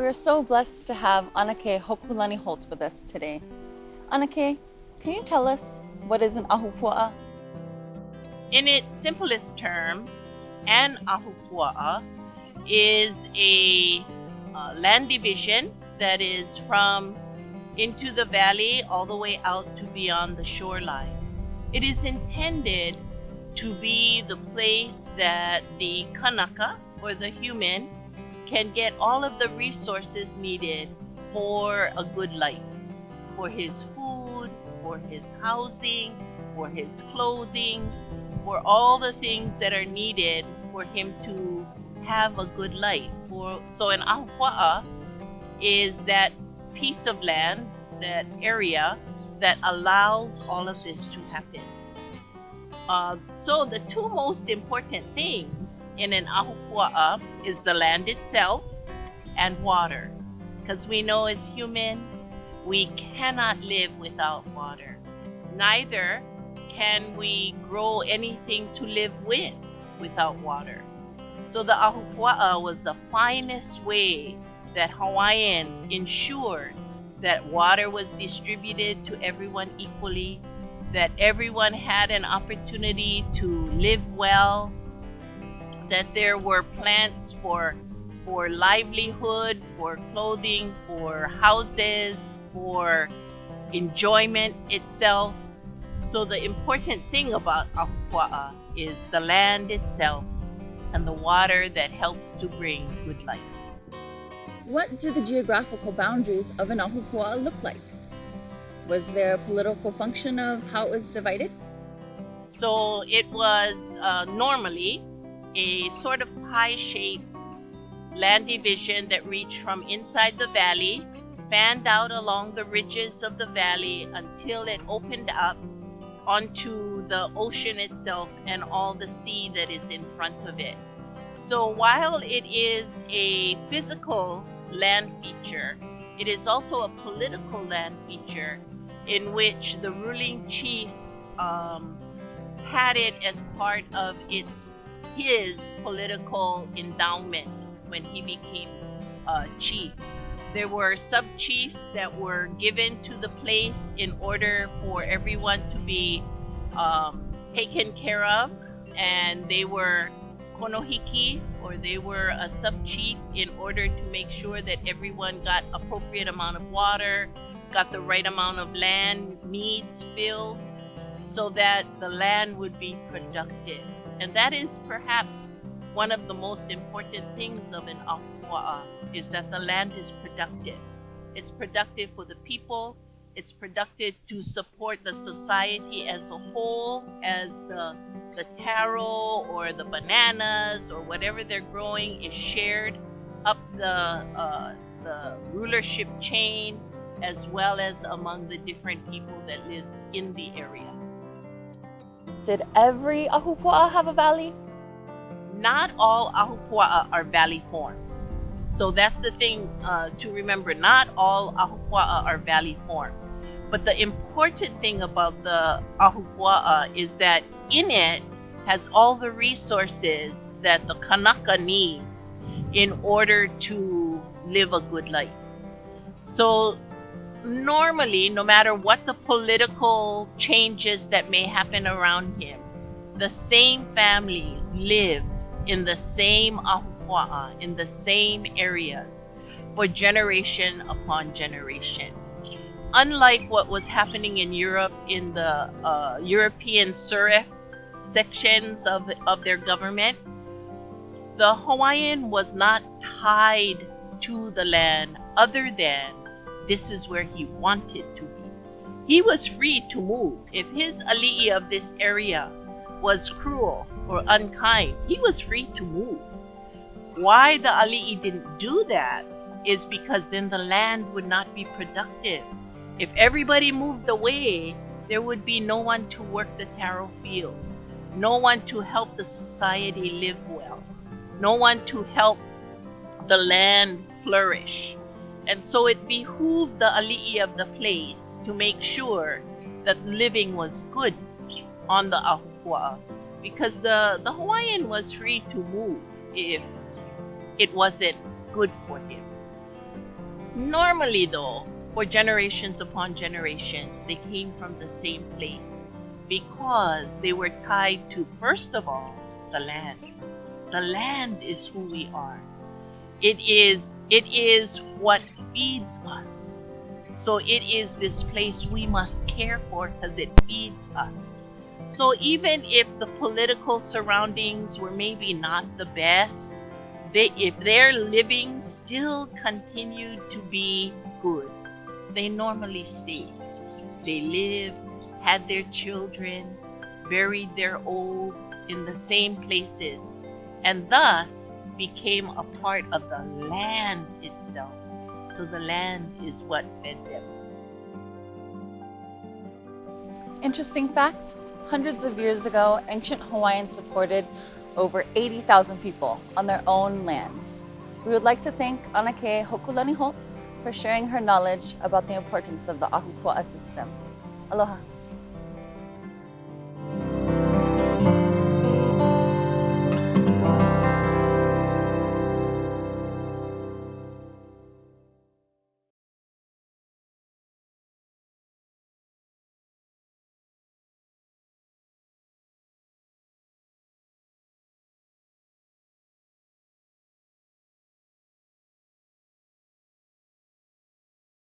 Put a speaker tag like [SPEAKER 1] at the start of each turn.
[SPEAKER 1] We're so blessed to have Anake Hokulani Holt with us today. Anake, can you tell us what is an Ahupua?
[SPEAKER 2] In its simplest term, an Ahupua is a land division that is from into the valley all the way out to beyond the shoreline. It is intended to be the place that the Kanaka, or the human, can get all of the resources needed for a good life, for his food, for his housing, for his clothing, for all the things that are needed for him to have a good life. So an Ahupua is that piece of land, that area that allows all of this to happen. So the two most important things in an Ahupua is the land itself and water. Because we know as humans, we cannot live without water. Neither can we grow anything to live with without water. So the Ahupua was the finest way that Hawaiians ensured that water was distributed to everyone equally, that everyone had an opportunity to live well, that there were plants for livelihood, for clothing, for houses, for enjoyment itself. So the important thing about Ahupua is the land itself and the water that helps to bring good life.
[SPEAKER 1] What do the geographical boundaries of an Ahupua look like? Was there a political function of how it was divided?
[SPEAKER 2] So it was normally a sort of pie-shaped land division that reached from inside the valley, fanned out along the ridges of the valley until it opened up onto the ocean itself and all the sea that is in front of it. So while it is a physical land feature, it is also a political land feature in which the ruling chiefs had it as part of his political endowment when he became chief. There were sub-chiefs that were given to the place in order for everyone to be taken care of, and they were konohiki, or they were a sub-chief in order to make sure that everyone got appropriate amount of water, got the right amount of land needs filled, so that the land would be productive. And that is perhaps one of the most important things of an Ahupua, is that the land is productive. It's productive for the people. It's productive to support the society as a whole, as the taro or the bananas or whatever they're growing is shared up the rulership chain, as well as among the different people that live in the area.
[SPEAKER 1] Did every Ahupua have a valley?
[SPEAKER 2] Not all Ahupua are valley formed. So that's the thing to remember. Not all Ahupua are valley formed. But the important thing about the Ahupua is that in it has all the resources that the Kanaka needs in order to live a good life. So normally, no matter what the political changes that may happen around him, the same families live in the same Ahupua, in the same areas, for generation upon generation. Unlike what was happening in Europe in the European serif sections of their government, the Hawaiian was not tied to the land other than this is where he wanted to be. He was free to move. If his ali'i of this area was cruel or unkind, he was free to move. Why the ali'i didn't do that is because then the land would not be productive. If everybody moved away, there would be no one to work the taro fields, no one to help the society live well, no one to help the land flourish. And so it behooved the ali'i of the place to make sure that living was good on the Ahupua, because the Hawaiian was free to move if it wasn't good for him. Normally, though, for generations upon generations, they came from the same place because they were tied to, first of all, the land. The land is who we are. It is what feeds us. So it is this place we must care for because it feeds us. So even if the political surroundings were maybe not the best, if their living still continued to be good, they normally stayed. They lived, had their children, buried their old in the same places, and thus became a part of the land itself. So the land is what fed them.
[SPEAKER 1] Interesting fact, hundreds of years ago, ancient Hawaiians supported over 80,000 people on their own lands. We would like to thank Anake Hokulani Holt for sharing her knowledge about the importance of the Ahupua system. Aloha.